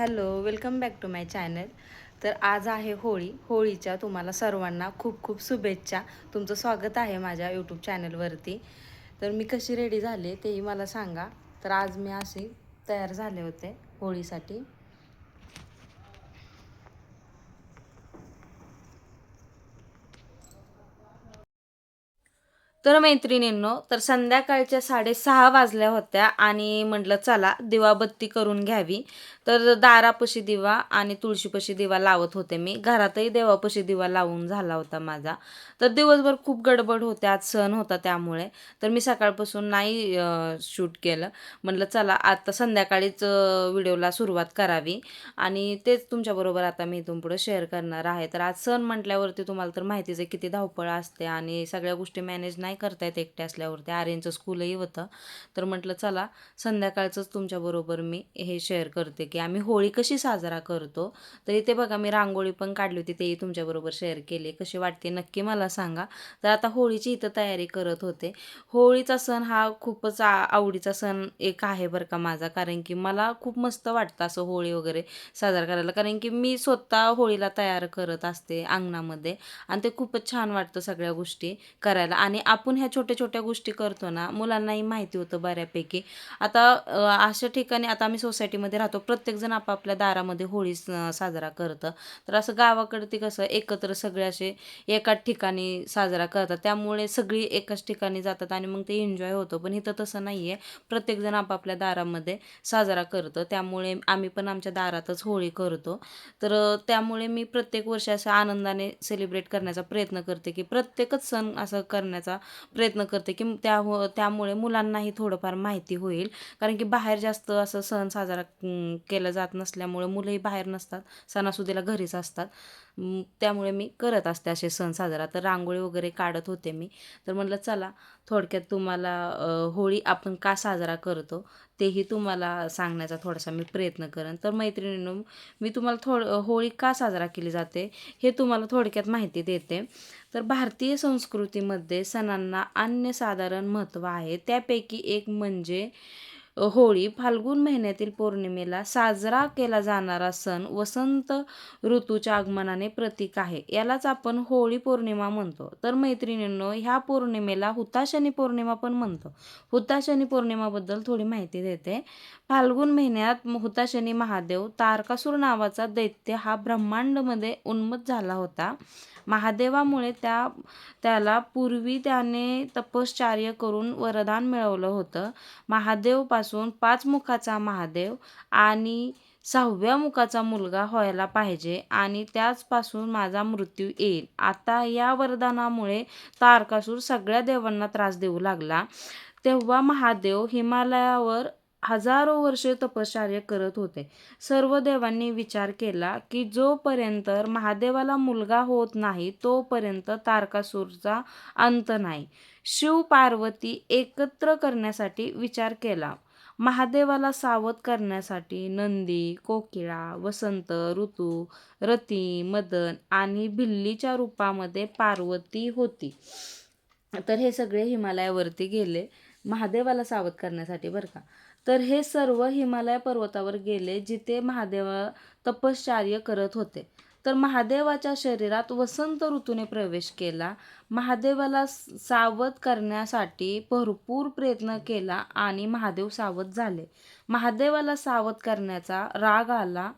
Hello, welcome back to my channel. तर आज आहे होळी. होळीच्या तुम्हाला सर्वांना खूप खूप शुभेच्छा. तुमचं स्वागत आहे माझ्या यूट्यूब चॅनलवरती. तर मी कशी रेडी झाले तेही मला सांगा. तर आज मी असे तयार झाले होते होळीसाठी. तर मैत्रिणींनो, तर संध्याकाळच्या 6:30 वाजल्या होत्या आणि म्हटलं चला दिवाबत्ती करून घ्यावी. तर दारापाशी दिवा आणि तुळशीपाशी दिवा लावत होते मी. घरातही देवापाशी दिवा लावून झाला होता माझा. तर दिवसभर खूप गडबड होते, आज सण होता त्यामुळे. तर मी सकाळपासून नाही शूट केलं. म्हटलं चला आता संध्याकाळीच व्हिडिओला सुरुवात करावी आणि तेच तुमच्याबरोबर आता मी इथून पुढे शेअर करणार आहे. तर आज सण म्हटल्यावरती तुम्हाला तर माहितीच आहे किती धावपळ असते आणि सगळ्या गोष्टी मॅनेज नाही करता येत एकटे असल्यावरती. आर्यनचं स्कूलही होतं. तर म्हटलं चला संध्याकाळचंच तुमच्याबरोबर मी हे शेअर करते की आम्ही होळी कशी साजरा करतो. तर इथे बघा मी रांगोळी पण काढली होती, तेही तुमच्याबरोबर शेअर केली. कशी वाटते नक्की मला सांगा. तर आता होळीची इथं तयारी करत होते. होळीचा सण हा खूपच आवडीचा सण एक आहे बरं का माझा, कारण की मला खूप मस्त वाटतं असं होळी वगैरे साजरा करायला, कारण की मी स्वतः होळीला तयार करत असते अंगणामध्ये आणि ते खूपच छान वाटतं सगळ्या गोष्टी करायला. आणि आपण ह्या छोट्या छोट्या गोष्टी करतो ना, मुलांनाही माहिती होतं बऱ्यापैकी. आता अशा ठिकाणी आता आम्ही सोसायटीमध्ये राहतो, प्रत्येकजण आपापल्या दारामध्ये होळी साजरा करतं. तर असं गावाकडे ते कसं एकत्र सगळे असे एकाच ठिकाणी साजरा करतात, त्यामुळे सगळी एकाच ठिकाणी जातात आणि मग ते एन्जॉय होतं. पण इथं तसं नाही आहे, प्रत्येकजण आपापल्या दारामध्ये साजरा करतं, त्यामुळे आम्ही पण आमच्या दारातच होळी करतो. तर त्यामुळे मी प्रत्येक वर्षी असं आनंदाने सेलिब्रेट करण्याचा प्रयत्न करते, की प्रत्येकच सण असं करण्याचा प्रयत्न करते, की त्यामुळे मुलांनाही थोडंफार माहिती होईल. कारण की बाहेर जास्त असं सण साजरा केला जात नसल्यामुळे मुलंही बाहेर नसतात, सणासुदीला घरीच असतात. त्यामुळे मी करत असते असे सण साजरा. तर रांगोळी वगैरे काढत होते मी. तर म्हटलं चला थोडक्यात तुम्हाला होळी आपण का साजरा करतो तेही तुम्हाला सांगण्याचा थोडासा मी प्रयत्न करेन. तर मैत्रिणींनो, मी तुम्हाला होळी का साजरा केली जाते हे तुम्हाला थोडक्यात माहिती देते. तर भारतीय संस्कृतीमध्ये सणांना अनन्यसाधारण महत्त्व आहे. त्यापैकी एक म्हणजे होळी. फाल्गुन महिन्यातील पौर्णिमेला साजरा केला जाणारा सण वसंत ऋतूच्या आगमनाने प्रतीक आहे. यालाच आपण होळी पौर्णिमा म्हणतो. तर मैत्रिणींनो, ह्या पौर्णिमेला हुताशनी पौर्णिमा पण म्हणतो. हुताशनी पौर्णिमाबद्दल थोडी माहिती देते. फाल्गुन महिन्यात हुताशनी महादेव तारकासूर नावाचा दैत्य हा ब्रह्मांडमध्ये उन्मत्त झाला होता. महादेवामुळे त्याला पूर्वी त्याने तपश्चर्या करून वरदान मिळवलं होतं. महादेवपासून 5 मुखाचा महादेव आणि 6व्या मुखाचा मुलगा व्हायला पाहिजे आणि त्याचपासून माझा मृत्यू येईल. आता या वरदानामुळे तारकासूर सगळ्या देवांना त्रास देऊ लागला. तेव्हा महादेव हिमालयावर हजारो वर्षे तपश्चर्या करत होते. सर्व देवांनी विचार केला की जोपर्यंत महादेवाला मुलगा होत नाही तोपर्यंत तारकासूरचा अंत नाही. शिव पार्वती एकत्र करण्यासाठी विचार केला. महादेवाला सावध करण्यासाठी नंदी, कोकिळा, वसंत ऋतू, रती, मदन आणि भिल्लीच्या रूपामध्ये पार्वती होती. तर हे सगळे हिमालयावरती गेले महादेवाला सावध करण्यासाठी बरं का. तर हे सर्व हिमालय पर्वतावर गेले जिथे महादेव तपश्चर्या करत होते. तर महादेवाच्या शरीरात वसंत ऋतूने प्रवेश केला. महादेवाला सावध करण्यासाठी भरपूर प्रयत्न केला आणि महादेव सावध झाले. महादेवाला सावध करण्याचा राग आला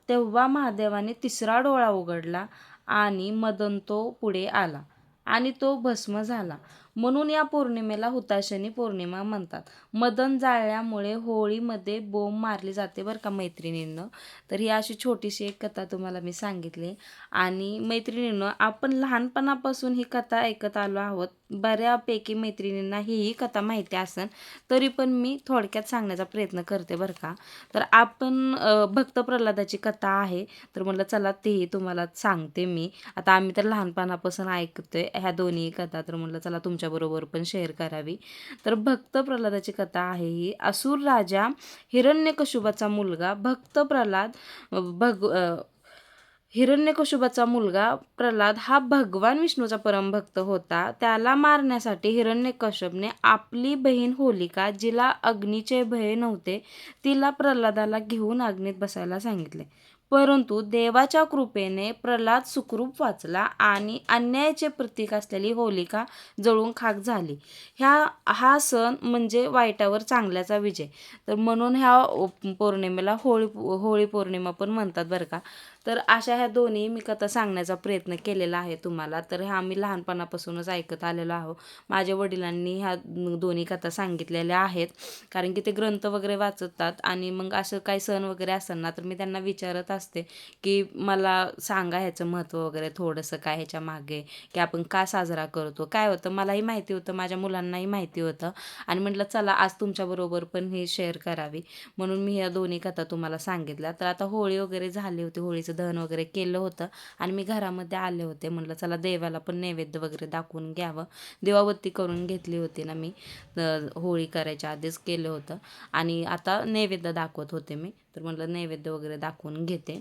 तेव्हा महादेवाने तिसरा डोळा उघडला आणि मदन तो पुढे आला आणि तो भस्म झाला. म्हणून या पौर्णिमेला हुताशनी पौर्णिमा म्हणतात. मदन जाळल्यामुळे होळीमध्ये बोंब मारली जाते बरं का मैत्रिणींनो. तर ही अशी छोटीशी एक कथा तुम्हाला मी सांगितली. आणि मैत्रिणींनो, आपण लहानपणापासून ही कथा ऐकत आलो आहोत. बऱ्यापैकी मैत्रिणींना ही कथा माहिती असेल, तरी पण मी थोडक्यात सांगण्याचा प्रयत्न करते बरं का. तर आपण भक्त प्रल्हादाची कथा आहे, तर म्हटलं चला तेही तुम्हाला सांगते मी. आता आम्ही तर लहानपणापासून ऐकतोय ह्या दोन्ही कथा, तर म्हटलं चला तुमच्याबरोबर पण शेअर करावी. तर भक्त प्रल्हादाची कथा आहे ही. असुर राजा हिरण्यकशिपूचा मुलगा भक्त प्रल्हाद हिरण्यकशिपूचा मुलगा प्रल्हाद हा भगवान विष्णूचा परमभक्त होता. त्याला मारण्यासाठी हिरण्यकश्यपने आपली बहीण होलिका, जिला अग्नीचे भय नव्हते, तिला प्रल्हादाला घेऊन अग्नीत बसायला सांगितले. परंतु देवाच्या कृपेने प्रल्हाद सुखरूप वाचला आणि अन्यायाचे प्रतीक असलेली होलिका जळून खाक झाली. हा सण म्हणजे वाईटावर चांगल्याचा विजय. तर म्हणून ह्या पौर्णिमेला होळी पौर्णिमा पण म्हणतात बरं का. तर अशा ह्या दोन्ही मी कथा सांगण्याचा प्रयत्न केलेला आहे तुम्हाला. तर ह्या आम्ही लहानपणापासूनच ऐकत आलेलो आहोत. माझ्या वडिलांनी ह्या दोन्ही कथा सांगितलेल्या आहेत, कारण की ते ग्रंथ वगैरे वाचतात आणि मग असं काही सण वगैरे असेल ना तर मी त्यांना विचारत असते की मला सांगा ह्याचं महत्त्व वगैरे थोडंसं, काय ह्याच्या मागे, की आपण का साजरा करतो, काय होतं. मलाही माहिती होतं, माझ्या मुलांनाही माहिती होतं आणि म्हटलं चला आज तुमच्याबरोबर पण ही शेअर करावी, म्हणून मी ह्या दोन्ही कथा तुम्हाला सांगितल्या. तर आता होळी वगैरे झाली होती, होळीचं दहन वगैरे केलं होतं आणि मी घरामध्ये आले होते. म्हटलं चला देवाला पण नैवेद्य वगैरे दाखवून घ्यावं. दिवाबत्ती करून घेतली होती ना मी, होळी करायच्या आधीच केलं होतं आणि आता नैवेद्य दाखवत होते मी. तर म्हटलं नैवेद्य वगैरे दाखवून घेते.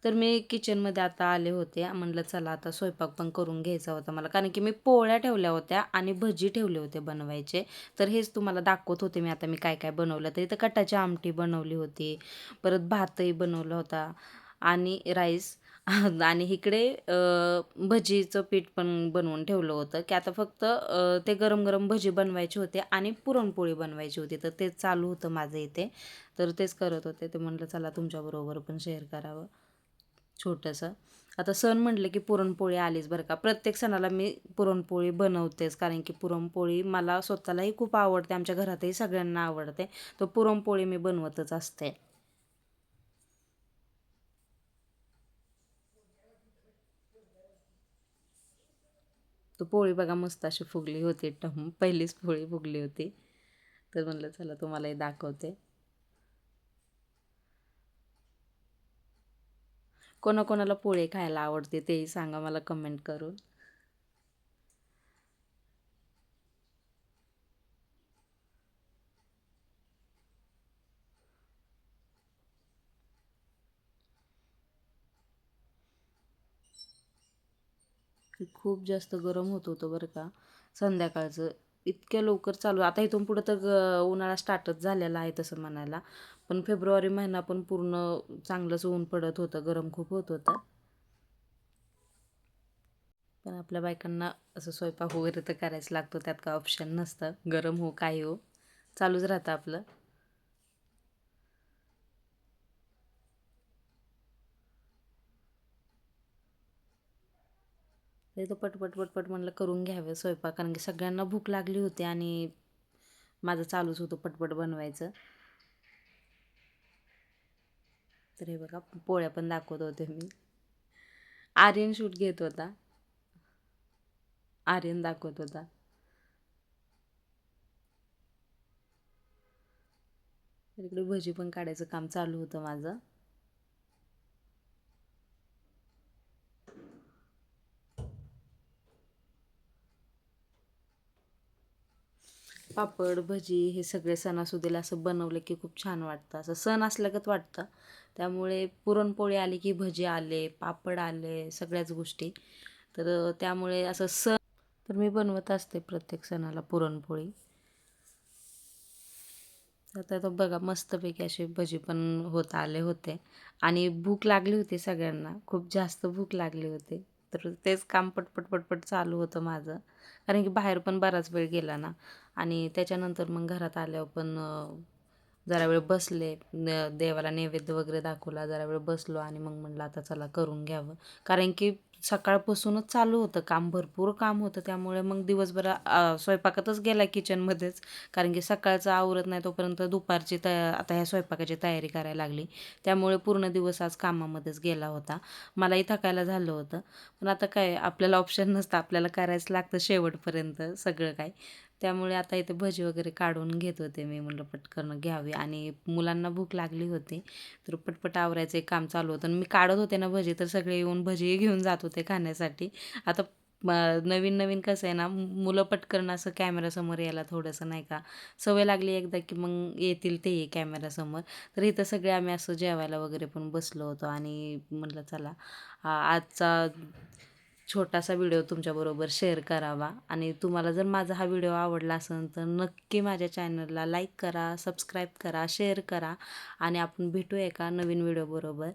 तर मी किचनमध्ये आता आले होते. म्हटलं चला आता स्वयंपाक पण करून घ्यायचा होता मला, कारण की मी पोळ्या ठेवल्या होत्या आणि भजी ठेवले होते बनवायचे. तर हेच तुम्हाला दाखवत होते मी आता मी काय काय बनवलं. तर इथं कटाची आमटी बनवली होती, परत भातही बनवला होता आणि राईस आणि इकडे भजीचं पीठ पण बनवून ठेवलं होतं, की आता फक्त ते गरम गरम भजी बनवायचे होते आणि पुरणपोळी बनवायची होती. तर तेच चालू होतं माझं इथे. तर तेच करत होते. ते म्हटलं चला तुमच्याबरोबर पण शेअर करावं छोटंसं. आता सण म्हटलं की पुरणपोळी आलीच बरं का. प्रत्येक सणाला मी पुरणपोळी बनवतेच, कारण की पुरणपोळी मला स्वतःलाही खूप आवडते, आमच्या घरातही सगळ्यांना आवडते. तर पुरणपोळी मी बनवतच असते. तर पोळी बघा मस्त अशी फुगली होती पहिलीच पोळी फुगली होती. तर म्हटलं चला तुम्हालाही दाखवते. कोणाकोणाला पोळी खायला आवडते तेही सांगा मला कमेंट करून. की खूप जास्त गरम होत होतं बरं का संध्याकाळचं. इतक्या लवकर चालू आता इथून पुढं तर उन्हाळा स्टार्टच झालेला आहे तसं म्हणायला. पण फेब्रुवारी महिना पण पूर्ण चांगलंच ऊन पडत होतं, गरम खूप होत होतं. पण आपल्या बायकांना असं स्वयंपाक वगैरे तर करायचं लागतो, त्यात काय ऑप्शन नसतं. गरम हो काही हो चालूच राहतं आपलं. ते तर पटपट पटपट म्हणलं करून घ्यावं स्वयंपाक, कारण की सगळ्यांना भूक लागली होती आणि माझं चालूच होतं पटपट बनवायचं. तर हे बघा पोळ्या पण दाखवत होते मी. आर्यन शूट घेत होता, आर्यन दाखवत होता. तर इकडे भजी पण काढायचं काम चालू होतं माझं. पापड भजी हे सगळे सणासुदीला असं बनवलं की खूप छान वाटतं, असं सण असल्यागत वाटतं. त्यामुळे पुरणपोळी आली की भजी आले, पापड आले, सगळ्याच गोष्टी. तर त्यामुळे असं सण तर मी बनवत असते प्रत्येक सणाला पुरणपोळी. तर आता बघा मस्तपैकी असे भजी पण होत आले होते आणि भूक लागली होती सगळ्यांना, खूप जास्त भूक लागली होती. तर तेच काम पटपट पटपट चालू होतं माझं, कारण की बाहेर पण बराच वेळ गेला ना. आणि त्याच्यानंतर मग घरात आल्यावर पण जरा वेळ बसले, देवाला नैवेद्य वगैरे दाखवला, जरा वेळ बसलो आणि मग म्हटलं आता चला करून घ्यावं. कारण की सकाळपासूनच चालू होतं काम, भरपूर काम होतं. त्यामुळे मग दिवसभर स्वयंपाकातच गेला किचनमध्येच, कारण की सकाळचं आवरत नाही तोपर्यंत दुपारची आता ह्या स्वयंपाकाची तयारी करायला लागली. त्यामुळे पूर्ण दिवस आज कामामध्येच गेला होता. मलाही थकायला झालं होतं. पण आता काय आपल्याला ऑप्शन नसतं, आपल्याला करायचं लागतं शेवटपर्यंत सगळं काय. त्यामुळे आता इथे भजी वगैरे काढून घेत होते मी. म्हणलं पटकन घ्यावी आणि मुलांना भूक लागली होती. तर पटपट आवरायचं एक काम चालू होतं आणि मी काढत होते ना भजी, तर सगळे येऊन भजी घेऊन जात होते खाण्यासाठी. आता नवीन-नवीन कसं आहे ना, मुलं पटकन असं कॅमेरासमोर यायला थोडंसं नाही का, सवय लागली एकदा की मग येतील तेही कॅमेरासमोर. तर इथं सगळे आम्ही असं जेवायला वगैरे पण बसलो होतो आणि म्हटलं चला आजचा छोटासा व्हिडिओ तुमच्याबरोबर शेअर करावा आणि तुम्हाला जर माझा हा व्हिडिओ आवडला असेल तर नक्की माझ्या चॅनलला लाईक करा, सबस्क्राईब करा, शेअर करा आणि आपण भेटूया एका नवीन व्हिडिओबरोबर.